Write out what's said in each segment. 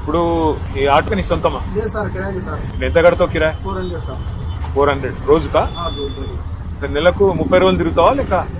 ఇప్పుడు ఈ ఆటో నీ సొంతమా? లేదు సార్, కిరాయి సార్. ఎంత కడతావు కిరాయి? 400 సార్. 400 రోజుకా? రోజు. నెలకు 30 రోజులు తిరుగుతావా లేక?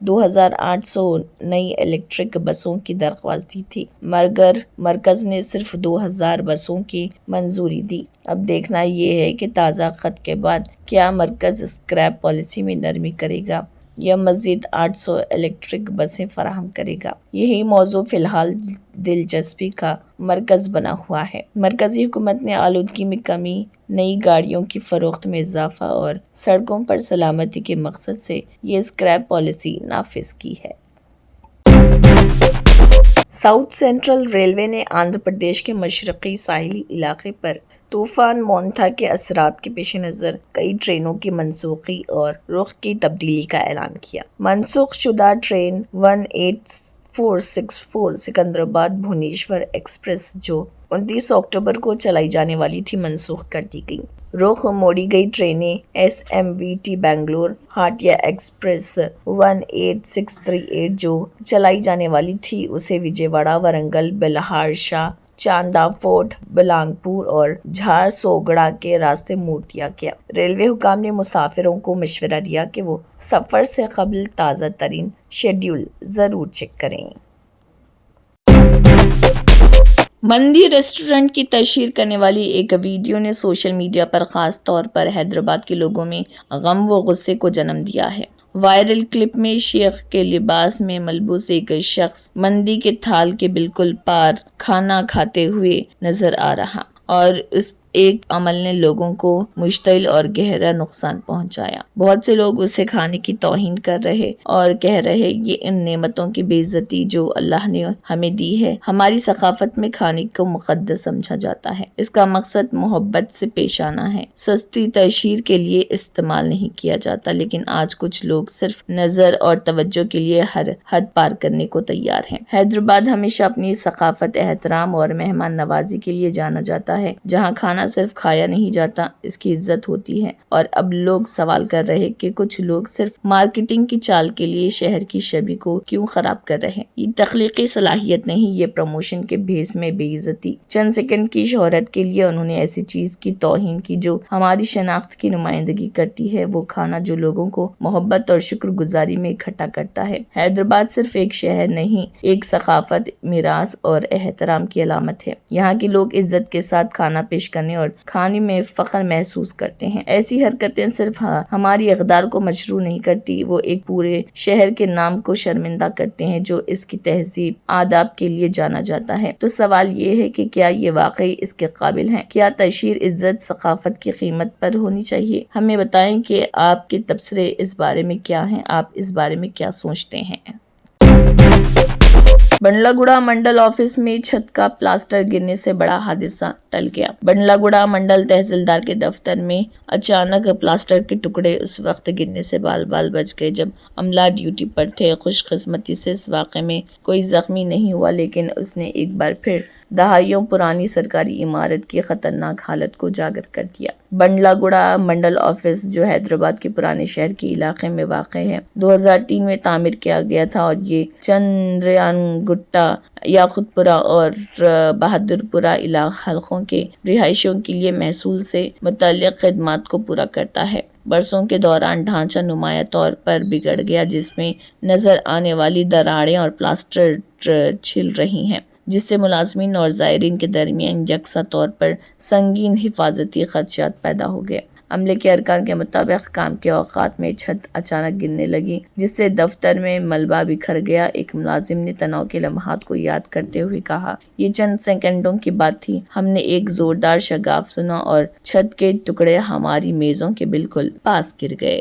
2800 نئی الیکٹرک بسوں کی درخواست دی تھی، مگر مرکز نے صرف 2000 بسوں کی منظوری دی۔ اب دیکھنا یہ ہے کہ تازہ خط کے بعد کیا مرکز اسکریپ پالیسی میں نرمی کرے گا یا مزید 800 الیکٹرک بسیں فراہم کرے گا۔ یہی موضوع فی الحال دلچسپی کا مرکز بنا ہوا ہے۔ مرکزی حکومت نے آلودگی میں کمی، نئی گاڑیوں کی فروخت میں اضافہ اور سڑکوں پر سلامتی کے مقصد سے یہ اسکریپ پالیسی نافذ کی ہے۔ ساؤتھ سینٹرل ریلوے نے آندھرا پردیش کے مشرقی ساحلی علاقے پر طوفان مونتھا کے اثرات کے پیش نظر کئی ٹرینوں کی منسوخی اور رخ کی تبدیلی کا اعلان کیا۔ منسوخ شدہ ٹرین 18464 سکندرآباد بھونیشور ایکسپریس جو 29 اکتوبر کو چلائی جانے والی تھی منسوخ کر دی گئی۔ رخ موڑی گئی ٹرینیں SMVT بنگلور ہاٹیا ایکسپریس 18638 جو چلائی جانے والی تھی اسے وجے واڑہ، ورنگل، بلہارشا، چاندہ فورٹ، بلانگپور اور جھارسوگڑا کے راستے موڑ دیا گیا۔ ریلوے حکام نے مسافروں کو مشورہ دیا کہ وہ سفر سے قبل تازہ ترین شیڈول ضرور چیک کریں۔ مندی ریسٹورنٹ کی تشہیر کرنے والی ایک ویڈیو نے سوشل میڈیا پر خاص طور پر حیدرآباد کے لوگوں میں غم و غصے کو جنم دیا ہے۔ وائرل کلپ میں شیخ کے لباس میں ملبوس ایک شخص مندی کے تھال کے بالکل پار کھانا کھاتے ہوئے نظر آ رہا اور اس ایک عمل نے لوگوں کو مشتعل اور گہرا نقصان پہنچایا۔ بہت سے لوگ اسے کھانے کی توہین کر رہے اور کہہ رہے یہ ان نعمتوں کی بے عزتی جو اللہ نے ہمیں دی ہے۔ ہماری ثقافت میں کھانے کو مقدس سمجھا جاتا ہے، اس کا مقصد محبت سے پیش آنا ہے، سستی تشہیر کے لیے استعمال نہیں کیا جاتا، لیکن آج کچھ لوگ صرف نظر اور توجہ کے لیے ہر حد پار کرنے کو تیار ہیں۔ حیدرآباد ہمیشہ اپنی ثقافت، احترام اور مہمان نوازی کے لیے جانا جاتا ہے، جہاں کھانا صرف کھایا نہیں جاتا، اس کی عزت ہوتی ہے۔ اور اب لوگ سوال کر رہے کہ کچھ لوگ صرف مارکیٹنگ کی چال کے لیے شہر کی شبیہ کو کیوں خراب کر رہے ہیں۔ یہ تخلیقی صلاحیت نہیں، یہ پروموشن کے بھیس میں بے عزتی۔ چند سیکنڈ کی شہرت کے لیے انہوں نے ایسی چیز کی توہین کی جو ہماری شناخت کی نمائندگی کرتی ہے، وہ کھانا جو لوگوں کو محبت اور شکر گزاری میں اکٹھا کرتا ہے۔ حیدرآباد صرف ایک شہر نہیں، ایک ثقافت، میراث اور احترام کی علامت ہے۔ یہاں کے لوگ عزت کے ساتھ کھانا پیش کرنے اور کھانے میں فخر محسوس کرتے ہیں۔ ایسی حرکتیں صرف ہماری اقدار کو مشروع نہیں کرتی، وہ ایک پورے شہر کے نام کو شرمندہ کرتے ہیں جو اس کی تہذیب، آداب کے لیے جانا جاتا ہے۔ تو سوال یہ ہے کہ کیا یہ واقعی اس کے قابل ہیں؟ کیا تشہیر عزت ثقافت کی قیمت پر ہونی چاہیے؟ ہمیں بتائیں کہ آپ کے تبصرے اس بارے میں کیا ہیں، آپ اس بارے میں کیا سوچتے ہیں؟ بنڈلہ گوڑہ منڈل آفس میں چھت کا پلاسٹر گرنے سے بڑا حادثہ ٹل گیا۔ بنڈلہ گوڑہ منڈل تحصیلدار کے دفتر میں اچانک پلاسٹر کے ٹکڑے اس وقت گرنے سے بال بال بچ گئے جب عملہ ڈیوٹی پر تھے۔ خوش قسمتی سے اس واقعے میں کوئی زخمی نہیں ہوا، لیکن اس نے ایک بار پھر دہائیوں پرانی سرکاری عمارت کی خطرناک حالت کو اجاگر کر دیا۔ بنڈلہ گوڑہ منڈل آفس جو حیدرآباد کے پرانے شہر کے علاقے میں واقع ہے، 2003 میں تعمیر کیا گیا تھا اور یہ چندریان گٹا، یاقوت پورہ اور بہادر پورہ حلقوں کے رہائشیوں کے لیے محصول سے متعلق خدمات کو پورا کرتا ہے۔ برسوں کے دوران ڈھانچہ نمایاں طور پر بگڑ گیا، جس میں نظر آنے والی دراڑیں اور پلاسٹر چھل رہی ہیں، جس سے ملازمین اور زائرین کے درمیان یکساں طور پر سنگین حفاظتی خدشات پیدا ہو گئے۔ عملے کے ارکان کے مطابق کام کے اوقات میں چھت اچانک گرنے لگی، جس سے دفتر میں ملبہ بکھر گیا۔ ایک ملازم نے تناؤ کے لمحات کو یاد کرتے ہوئے کہا، یہ چند سیکنڈوں کی بات تھی، ہم نے ایک زوردار شگاف سنا اور چھت کے ٹکڑے ہماری میزوں کے بالکل پاس گر گئے۔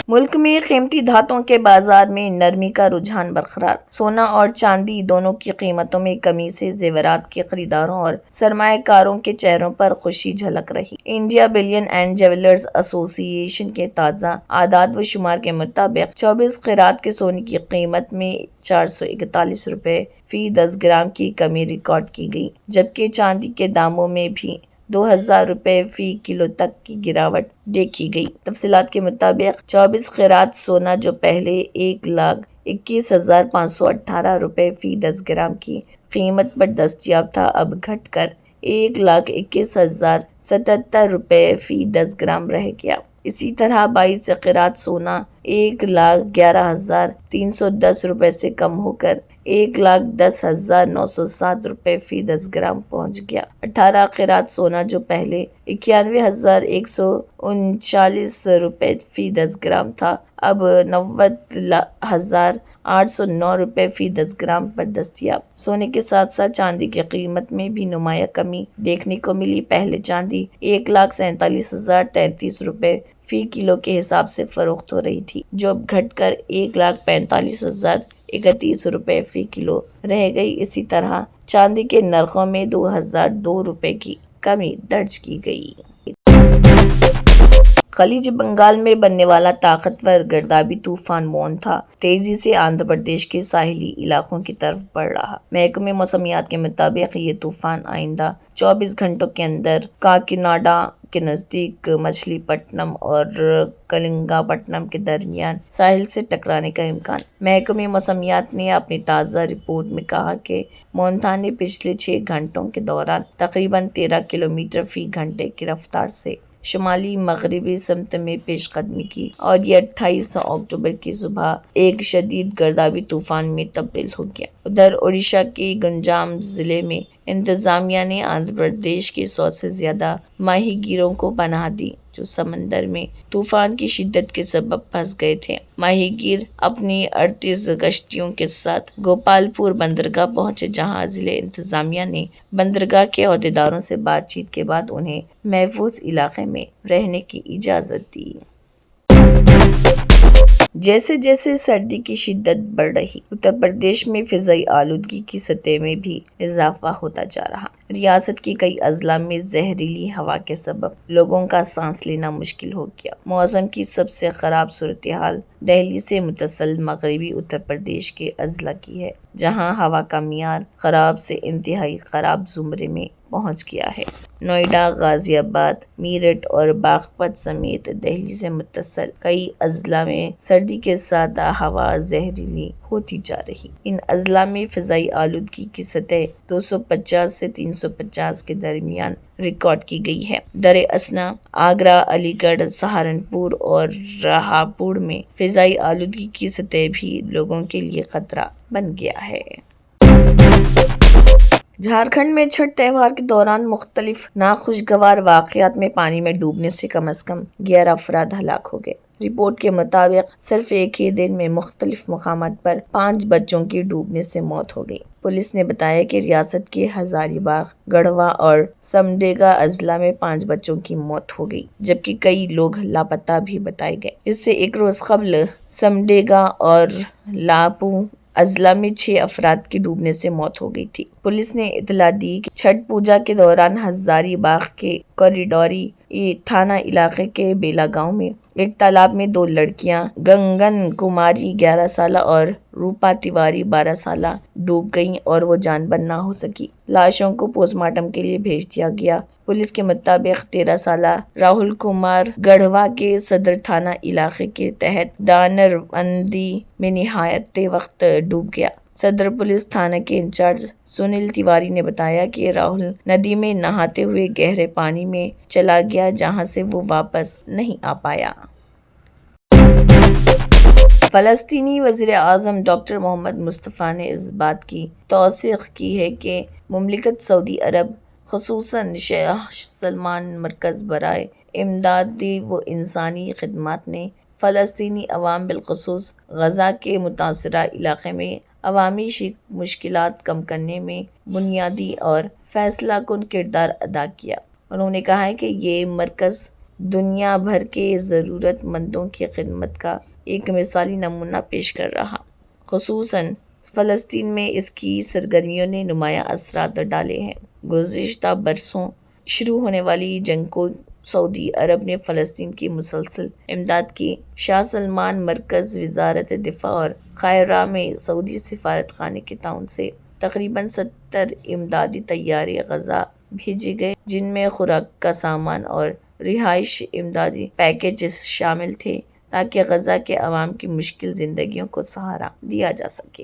ملک میں قیمتی دھاتوں کے بازار میں نرمی کا رجحان برقرار۔ سونا اور چاندی دونوں کی قیمتوں میں کمی سے زیورات کے خریداروں اور سرمایہ کاروں کے چہروں پر خوشی جھلک رہی۔ انڈیا بلین اینڈ جیولرز ایسوسی ایشن کے تازہ اعداد و شمار کے مطابق 24 قیرات کے سونے کی قیمت میں 441 روپے فی 10 گرام کی کمی ریکارڈ کی گئی، جبکہ چاندی کے داموں میں بھی 2000 روپے فی کلو تک کی گراوٹ دیکھی گئی۔ تفصیلات کے مطابق 24 قیرات سونا جو پہلے 1,21,518 روپے فی 10 گرام کی قیمت پر دستیاب تھا، اب گھٹ کر 1,21,077 روپے فی 10 گرام رہ گیا۔ اسی طرح 22 قیرات سونا 1,11,310 روپے سے کم ہو کر 1,10,907 روپے فی 10 گرام پہنچ گیا۔ 18 قیرات سونا جو پہلے 91,139 روپے فی 10 گرام تھا، اب 90,809 روپے فی 10 گرام پر دستیاب۔ سونے کے ساتھ ساتھ چاندی کی قیمت میں بھی نمایاں کمی دیکھنے کو ملی۔ پہلے چاندی 1,47,033 روپے فی کلو کے حساب سے فروخت ہو رہی تھی، جو اب گھٹ کر 1,45,031 روپے فی کلو رہ گئی۔ اسی طرح چاندی کے نرخوں میں 2,002 روپے کی کمی درج کی گئی۔ خلیج بنگال میں بننے والا طاقتور گردابی طوفان مونتھا تیزی سے آندھرا پردیش کے ساحلی علاقوں کی طرف بڑھ رہا۔ محکمہ موسمیات کے مطابق یہ طوفان آئندہ 24 گھنٹوں کے اندر کاکیناڈا کے نزدیک مچھلی پٹنم اور کلنگا پٹنم کے درمیان ساحل سے ٹکرانے کا امکان۔ محکمہ موسمیات نے اپنی تازہ رپورٹ میں کہا کہ مونتھا نے پچھلے 6 گھنٹوں کے دوران تقریباً 13 کلومیٹر فی گھنٹے کی رفتار سے شمالی مغربی سمت میں پیش قدمی کی اور یہ 28 اکتوبر کی صبح ایک شدید گردابی طوفان میں تبدیل ہو گیا۔ ادھر اڑیسہ کے گنجام ضلع میں انتظامیہ نے آندھرا پردیش کے 100 سے زیادہ ماہی گیروں کو پناہ دی جو سمندر میں طوفان کی شدت کے سبب پھنس گئے تھے۔ ماہی گیر اپنی 38 کشتیوں کے ساتھ گوپال پور بندرگاہ پہنچے، جہاں ضلع انتظامیہ نے بندرگاہ کے عہدیداروں سے بات چیت کے بعد انہیں محفوظ علاقے میں رہنے کی اجازت دی۔ جیسے جیسے سردی کی شدت بڑھ رہی، اتر پردیش میں فضائی آلودگی کی سطح میں بھی اضافہ ہوتا جا رہا۔ ریاست کی کئی اضلاع میں زہریلی ہوا کے سبب لوگوں کا سانس لینا مشکل ہو گیا۔ موسم کی سب سے خراب صورتحال دہلی سے متصل مغربی اتر پردیش کے اضلاع کی ہے، جہاں ہوا کا معیار خراب سے انتہائی خراب زمرے میں پہنچ گیا ہے۔ نوئیڈا، غازی آباد، میرٹھ اور باغپت سمیت دہلی سے متصل کئی اضلاع میں سردی کے ساتھ ہوا زہریلی ہوتی جا رہی۔ ان اضلاع میں فضائی آلودگی کی سطح 250 سے 350 کے درمیان ریکارڈ کی گئی ہے۔ در اثنا آگرہ، علی گڑھ، سہارنپور اور راہاپوڑ میں فضائی آلودگی کی سطح بھی لوگوں کے لیے خطرہ بن گیا ہے۔ جھارکھنڈ میں چھٹ تہوار کے دوران مختلف ناخوشگوار واقعات میں پانی میں ڈوبنے سے کم 11 افراد ہلاک ہو گئے۔ رپورٹ کے مطابق صرف ایک ہی دن میں مختلف مقامات پر 5 بچوں کی ڈوبنے سے موت ہو گئی۔ پولیس نے بتایا کہ ریاست کے ہزاری باغ، گڑھوا اور سمڈیگا اضلاع میں 5 بچوں کی موت ہو گئی، جبکہ کئی لوگ لاپتہ بھی بتائے گئے۔ اس سے ایک روز قبل سمڈیگا اور لاپو اضلاع میں 6 افراد کی ڈوبنے سے موت ہو گئی تھی۔ پولیس نے اطلاع دی کہ چھٹ پوجا کے دوران ہزاری باغ کے کوریڈوری تھانہ علاقے کے بیلا گاؤں میں ایک تالاب میں 2 لڑکیاں گنگن کماری 11 سالہ اور روپا تیواری 12 سالہ ڈوب گئیں اور وہ جان بر نہ ہو سکی۔ لاشوں کو پوسٹ مارٹم کے لیے بھیج دیا گیا۔ پولیس کے مطابق 13 سالہ راہل کمار گڑھوا کے صدر تھانہ علاقے کے تحت دانر بندی میں نہایتے وقت ڈوب گیا۔ صدر پولیس تھانہ کے انچارج سنیل تیواری نے بتایا کہ راہل ندی میں نہاتے ہوئے گہرے پانی میں چلا گیا، جہاں سے وہ واپس نہیں آ پایا۔ فلسطینی وزیر اعظم ڈاکٹر محمد مصطفیٰ نے اس بات کی توثیق کی ہے کہ مملکت سعودی عرب خصوصاً شاہ سلمان مرکز برائے امدادی و انسانی خدمات نے فلسطینی عوام بالخصوص غزہ کے متاثرہ علاقے میں عوامی مشکلات کم کرنے میں بنیادی اور فیصلہ کن کردار ادا کیا۔ انہوں نے کہا کہ یہ مرکز دنیا بھر کے ضرورت مندوں کی خدمت کا ایک مثالی نمونہ پیش کر رہا۔ خصوصاً فلسطین میں اس کی سرگرمیوں نے نمایاں اثرات ڈالے ہیں۔ گزشتہ برسوں شروع ہونے والی جنگ کو سعودی عرب نے فلسطین کی مسلسل امداد کی۔ شاہ سلمان مرکز وزارت دفاع اور قاہرہ میں سعودی سفارت خانے کے تعاون سے تقریباً 70 امدادی طیارے غزہ بھیجے گئے، جن میں خوراک کا سامان اور رہائش امدادی پیکیجز شامل تھے تاکہ غزہ کے عوام کی مشکل زندگیوں کو سہارا دیا جا سکے۔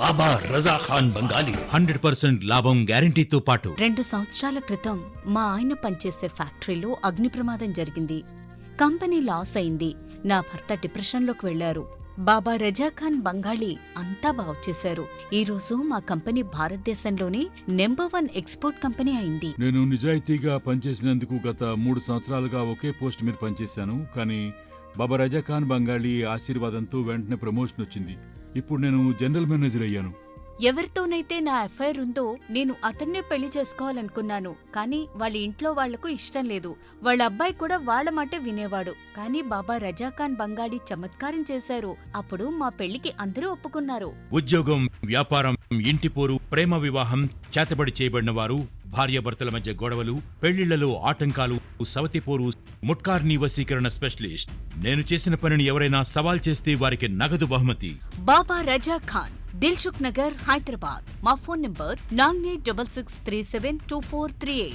బాబా రజా ఖాన్ బంగాలి 100% లాభం గ్యారంటీతో పాటు 2 సంవత్సరాల క్రితం మా ఆయన పనిచేసే ఫ్యాక్టరీలో అగ్ని ప్రమాదం జరిగింది. కంపెనీ లాస్ అయింది. నా భర్త డిప్రెషన్లోకి వెళ్లారు. బాబా రజా ఖాన్ బంగాళీ అంతా బాగు చేశారు. ఈ రోజు మా కంపెనీ భారతదేశంలోనే నెంబర్ 1 ఎక్స్పోర్ట్ కంపెనీ అయింది. నేను నిజాయితీగా పనిచేసినందుకు గత 3 సంవత్సరాలుగా ఒకే పోస్ట్ మీద పనిచేశాను. కానీ బాబా రజా ఖాన్ బంగాళీ ఆశీర్వాదంతో వెంటనే ప్రమోషన్ వచ్చింది. ఇప్పుడు నేను జనరల్ మేనేజర్ అయ్యాను. ఎవరితోనైతే నా ఎఫ్ఐఆర్ ఉందో నేను అతన్నే పెళ్లి చేసుకోవాలనుకున్నాను. కానీ వాళ్ళ ఇంట్లో వాళ్లకు ఇష్టం లేదు. వాళ్ళ అబ్బాయి కూడా వాళ్ళ మాటే వినేవాడు. కానీ బాబా రజా ఖాన్ బంగాళీ చమత్కారం చేశారు. అప్పుడు మా పెళ్లికి అందరూ ఒప్పుకున్నారు. ఉద్యోగం, వ్యాపారం, ఇంటి పోరు, ప్రేమ వివాహం, చేతబడి చేయబడిన వారు, భార్యాభర్తల మధ్య గొడవలు, పెళ్లిళ్లలో ఆటంకాలు, సవతిపోరు, ముట్కార్నీ వశీకరణ స్పెషలిస్ట్. నేను చేసిన పనిని ఎవరైనా సవాల్ చేస్తే వారికి నగదు బహుమతి. బాబా రజా ఖాన్, దిల్సుఖ్ నగర్, హైదరాబాద్. మా phone number 9866372438.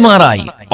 MRI,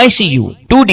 ICU, 2D